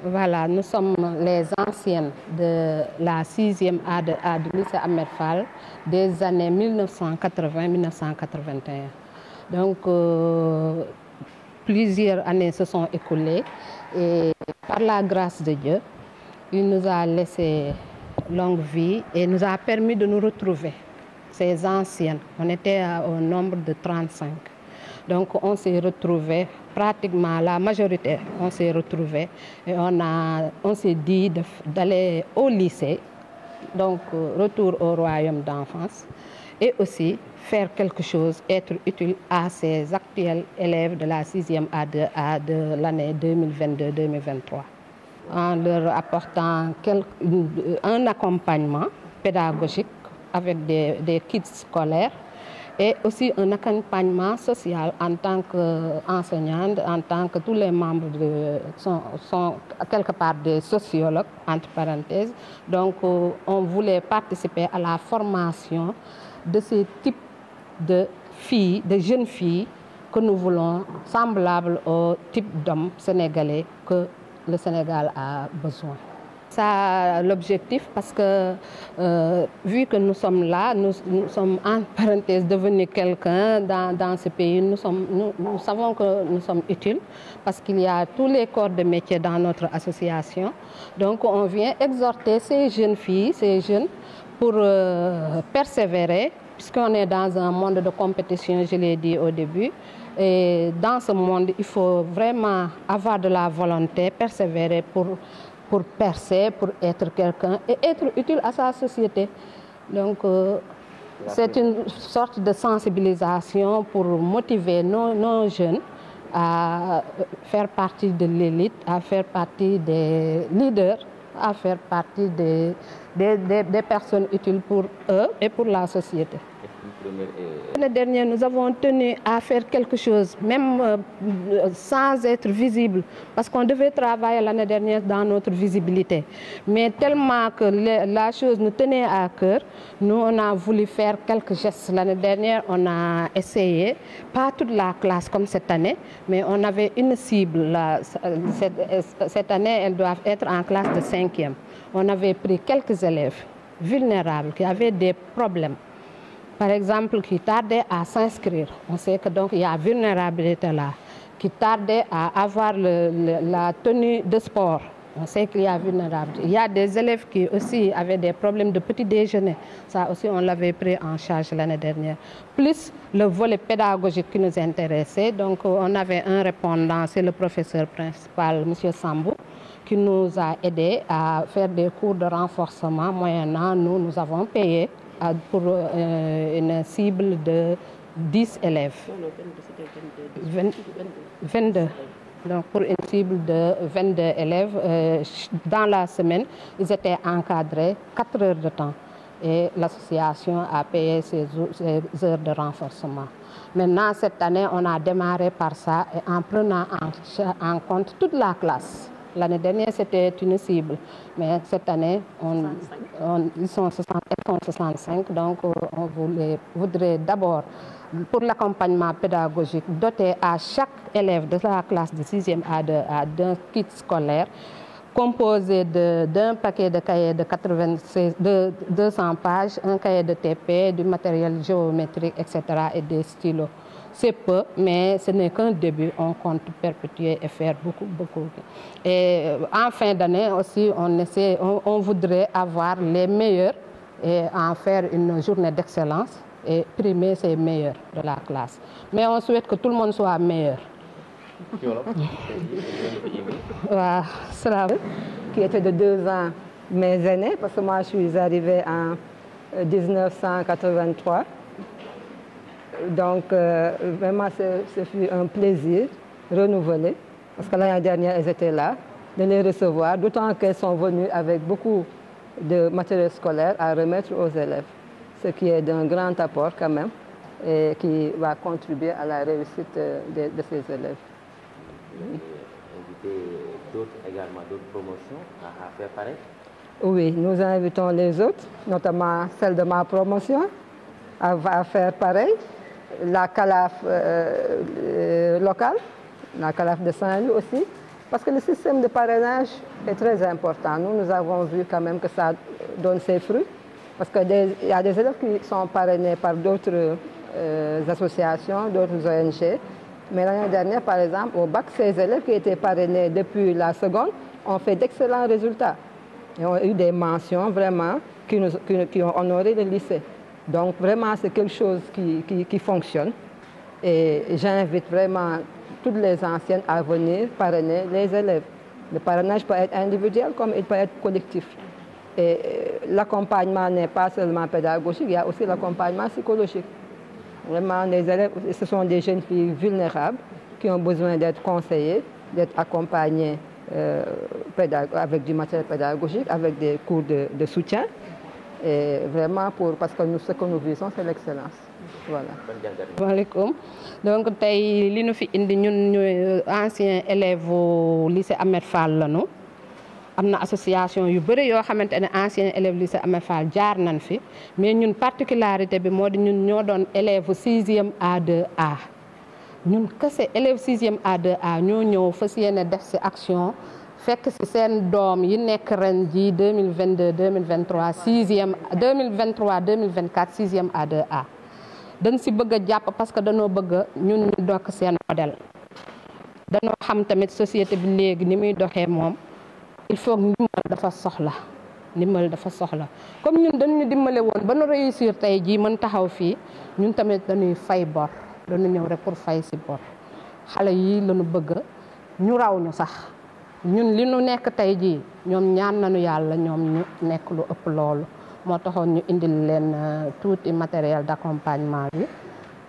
Voilà, nous sommes les anciennes de la 6e A du lycée Ahmed Fall des années 1980-1981. Donc, plusieurs années se sont écoulées et par la grâce de Dieu, il nous a laissé longue vie et nous a permis de nous retrouver, ces anciennes. On était au nombre de 35. Donc on s'est retrouvés, pratiquement la majorité, on s'est retrouvés et on s'est dit d'aller au lycée, donc retour au royaume d'enfance, et aussi faire quelque chose, être utile à ces actuels élèves de la 6e A de l'année 2022-2023, en leur apportant un accompagnement pédagogique avec des kits scolaires, et aussi un accompagnement social en tant qu'enseignante, en tant que tous les membres sont quelque part des sociologues, entre parenthèses. Donc on voulait participer à la formation de ce type de filles, de jeunes filles que nous voulons, semblables au type d'hommes sénégalais que le Sénégal a besoin. Ça, l'objectif, parce que vu que nous sommes là, nous sommes en parenthèse devenus quelqu'un dans ce pays, nous savons que nous sommes utiles parce qu'il y a tous les corps de métier dans notre association. Donc on vient exhorter ces jeunes filles, ces jeunes, pour persévérer, puisqu'on est dans un monde de compétition, je l'ai dit au début. Et dans ce monde, il faut vraiment avoir de la volonté, persévérer pour percer, pour être quelqu'un et être utile à sa société. Donc, c'est une sorte de sensibilisation pour motiver nos jeunes à faire partie de l'élite, à faire partie des leaders, à faire partie des personnes utiles pour eux et pour la société. L'année dernière, nous avons tenu à faire quelque chose, même sans être visible, parce qu'on devait travailler l'année dernière dans notre visibilité. Mais tellement que la chose nous tenait à cœur, nous, on a voulu faire quelques gestes. L'année dernière, on a essayé, pas toute la classe comme cette année, mais on avait une cible. Cette année, elles doivent être en classe de 5e. On avait pris quelques élèves vulnérables qui avaient des problèmes. Par exemple, qui tardaient à s'inscrire. On sait que donc il y a vulnérabilité là, qui tardaient à avoir la tenue de sport. On sait qu'il y a vulnérabilité. Il y a des élèves qui aussi avaient des problèmes de petit déjeuner. Ça aussi, on l'avait pris en charge l'année dernière. Plus le volet pédagogique qui nous intéressait. Donc, on avait un répondant, c'est le professeur principal, M. Sambou, qui nous a aidés à faire des cours de renforcement. Moyennant, nous avons payé pour une cible de 10 élèves. 22. Donc pour une cible de 22 élèves, dans la semaine, ils étaient encadrés 4 heures de temps. Et l'association a payé ces heures de renforcement. Maintenant, cette année, on a démarré par ça et en prenant en compte toute la classe. L'année dernière, c'était une cible, mais cette année, ils sont 65, donc on voudrait d'abord, pour l'accompagnement pédagogique, doter à chaque élève de la classe de 6e A d'un kit scolaire composé d'un paquet de cahiers de 200 pages, un cahier de TP, du matériel géométrique, etc. et des stylos. C'est peu, mais ce n'est qu'un début. On compte perpétuer et faire beaucoup. Et en fin d'année aussi, on voudrait avoir les meilleurs et en faire une journée d'excellence et primer ces meilleurs de la classe. Mais on souhaite que tout le monde soit meilleur. Qui était de 2 ans mes aînés, parce que moi je suis arrivée en 1983. Donc vraiment ce fut un plaisir renouvelé, parce que l'année dernière elles étaient là, de les recevoir, d'autant qu'elles sont venues avec beaucoup de matériel scolaire à remettre aux élèves, ce qui est d'un grand apport quand même et qui va contribuer à la réussite de ces élèves. Inviter d'autres promotions à faire pareil? Oui, nous invitons les autres, notamment celle de ma promotion, à faire pareil. La CALAF locale, la CALAF de Saint-Louis aussi, Parce que le système de parrainage est très important. Nous avons vu quand même que ça donne ses fruits. Parce qu'il y a des élèves qui sont parrainés par d'autres associations, d'autres ONG. Mais l'année dernière, par exemple, au bac, ces élèves qui étaient parrainés depuis la seconde ont fait d'excellents résultats. Ils ont eu des mentions vraiment qui ont honoré le lycée. Donc vraiment, c'est quelque chose qui fonctionne. Et j'invite vraiment toutes les anciennes à venir parrainer les élèves. Le parrainage peut être individuel comme il peut être collectif. Et l'accompagnement n'est pas seulement pédagogique, il y a aussi l'accompagnement psychologique. Vraiment, les élèves, ce sont des jeunes filles vulnérables qui ont besoin d'être conseillées, d'être accompagnées avec du matériel pédagogique, avec des cours de soutien. Et vraiment, parce que ce que nous visons, c'est l'excellence. Voilà. Waaleykum. Donc tey li nu fi indi ñun ñu anciens élèves au lycée Ahmed Fall lañu. Am na association yu bëri yoo xamante ne anciens élèves lycée Ahmed Fall jaar nañ fi mais ñun particularité bi moo di ñun ñoo doon élèves 6e A2A. ñun kese élèves 6e A2A ñoo ñëw fas yéene def ci action fekk ci seen doom yi nekk ren ji 2022 2023 6e 2023 2024 6e A2A. dañ si bëgg a jàpp parce que dañoo bëgg ñun ñu dokk seen modèle dañoo xam tamit société bi léegi ni muy doxee moom il faut ndimbal dafa soxla comme ñun dañu dimbale woon ba nu réussir tey jii mën taxaw fii ñun tamit dañuy fay bor dañu ñëw rek pour fay si bor xale yi lañu bëgg ñu raw ñu sax ñun li nu nekk tey jii ñoom ñaan nañu yàlla ñoom ñu nekk lu ëpp loolu moo taxoon ñu indil leen tuuti matériel d'accompagnement bi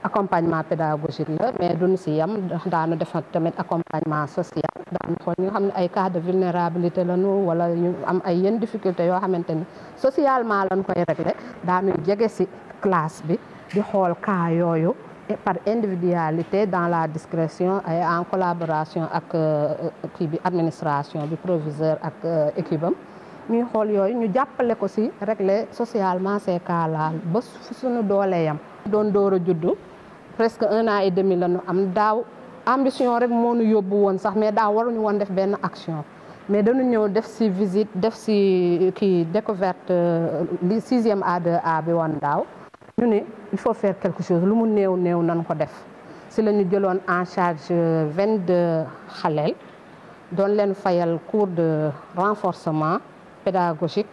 accompagnement pédagogique la mais duñ si yam daanu defar tamit accompagnement social daanu xool ñi nga xam ne ay cas de vulnérabilité lañu wala ñu am ay yenn difficulté yoo xamante ni socialement lañ koy régler daanuy jege si classe bi di xool cas yooyu par individualité dans la discrétion et en collaboration ak kii bi administration bi proviseur ak équipe am ñuy xool yooyu ñu jàppale ko ci régler socialement ces cas-là ba suñu doole yam doon door a juddu presque 1 an et demi la ñu am daaw ambition rek moo ñu yóbbu woon sax mais daaw waruñu woon def benn action mais dañu ñëw def ci visite def ci kii découverte li 6e A2A bi woon daaw ñu ne il faut faire quelque chose lu mu néew nañ ko def ci la ñu jëloon en charge 22 xaleel doon leen fayal cours de renforcement pédagogique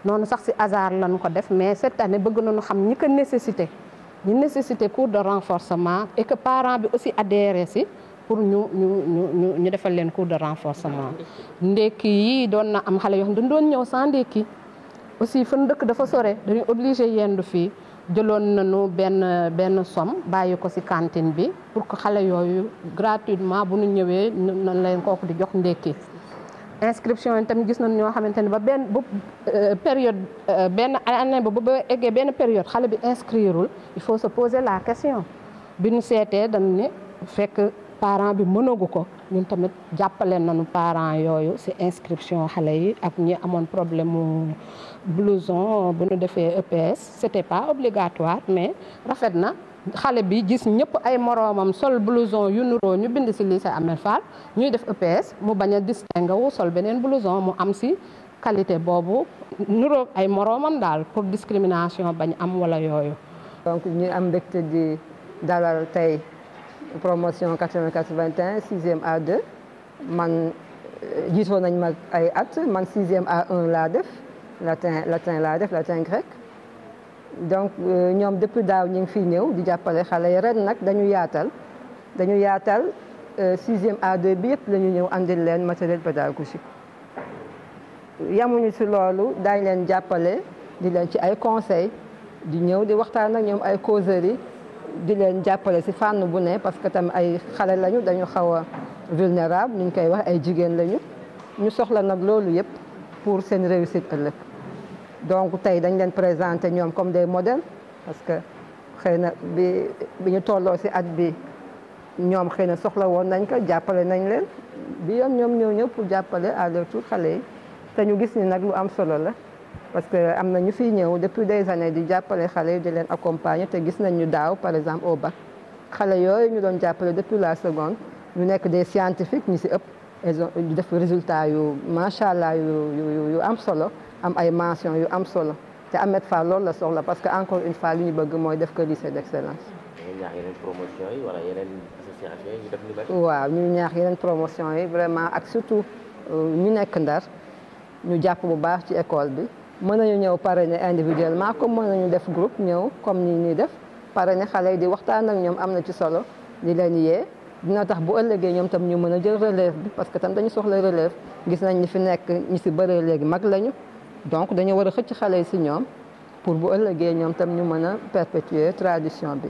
noonu sax ci hasard lañ ko def mais cette année bëgg nañu xam ñi ko nécessité cours de renforcement et que parents bi aussi adhéré ci pour ñu defal leen cours de renforcement ndekki yi doon na am xale yoo xam dañ doon ñëw sans ndekki aussi fan dëkk dafa sore dañuy obligé yendu fii jëloon nañu benn somme bàyyi ko ci cantine bi pour que xale yooyu gratuitement bu ñu ñëwee nañ leen kooku di jox ndekki inscription yi tamit gis nañ ñoo xamante ne ba période benn année ba eggee benn période xale bi inscrireul il faut se poser la question bi ñu seetee dañ ne fekk parent bi mënagu ko ñun tamit jàppale nañu parents yooyu ci inscription xale yi ak ñi amoon problème mu blouson bu ñu defee EPS c'était pas obligatoire mais rafet na xale bi gis ñëpp ay moroomam sol blouson yu nuroo ñu bind ci lycée Ahmed Fall ñuy def EPS mu bañ a distingué wu sol beneen blouson mu am ci qualité boobu nuroo ay moroomam daal pour discrimination bañ am wala yooyu. donc ñu am mbégte di dalal tey promotion 80-81 6e A2 man jiitoo nañ ma ay at man 6e A1 laa def latin laa def latin grec. donc ñoom depuis daaw ñu ngi fiy ñëw di jàppale xale yi ren nag dañu yaatal 6e A2 bi yëpp la ñu ñëw andil leen matériel pédagogique yamuñu ci loolu daañ leen jàppale di leen ci ay conseils di ñëw di waxtaan ak ñoom ay causeries di leen jàppale ci fànn bu ne parce que tamit ay xale lañu dañu xaw a vulnérable ni ñu koy wax ay jigéen lañu ñu soxla nag loolu yëpp pour seen réussite ëllëg. donc tey dañ leen présenter ñoom comme des modèles parce que xëy na bi ñu tolloo ci at bi ñoom xëy na soxla woon nañ ko jàppale nañ leen bi yoon ñoom ñëw pour jàppale à leur tour xale yi te ñu gis ni nag lu am solo la parce que am na ñu fiy ñëw depuis des années di jàppale xale yi di leen accompagner te gis nañ ñu daaw par exemple au bac xale yooyu ñu doon jàppale depuis la seconde ñu nekk des scientifiques ñu ci ëpp elles ont def résultat yu macha allah yu am solo am ay mentions yu am solo te Ahmed Fall loolu la soxla parce que encore une fois li ñu bëgg mooy def ko lycée d'excellence. ñaax yeneen promotion yi wala yeneen association yi ñu def lu bari. waaw ñu ñaax yeneen promotion yi vraiment ak surtout ñu nekk Ndar ñu jàpp bu baax ci école bi mën nañu ñëw parrainer individuellement comme mën nañu def groupe ñëw comme ni ñuy def parrainer xale yi di waxtaan ak ñoom am na ci solo di leen yee dina tax bu ëllëgee ñoom tam ñu mën a jël relève bi parce que tam dañu soxla relève gis nañ ñi fi nekk ñi si bëree léegi mag lañu donc dañu war a xëcc xale yi si ñoom pour bu ëllëgee ñoom tam ñu mën a perpétuer tradition bi.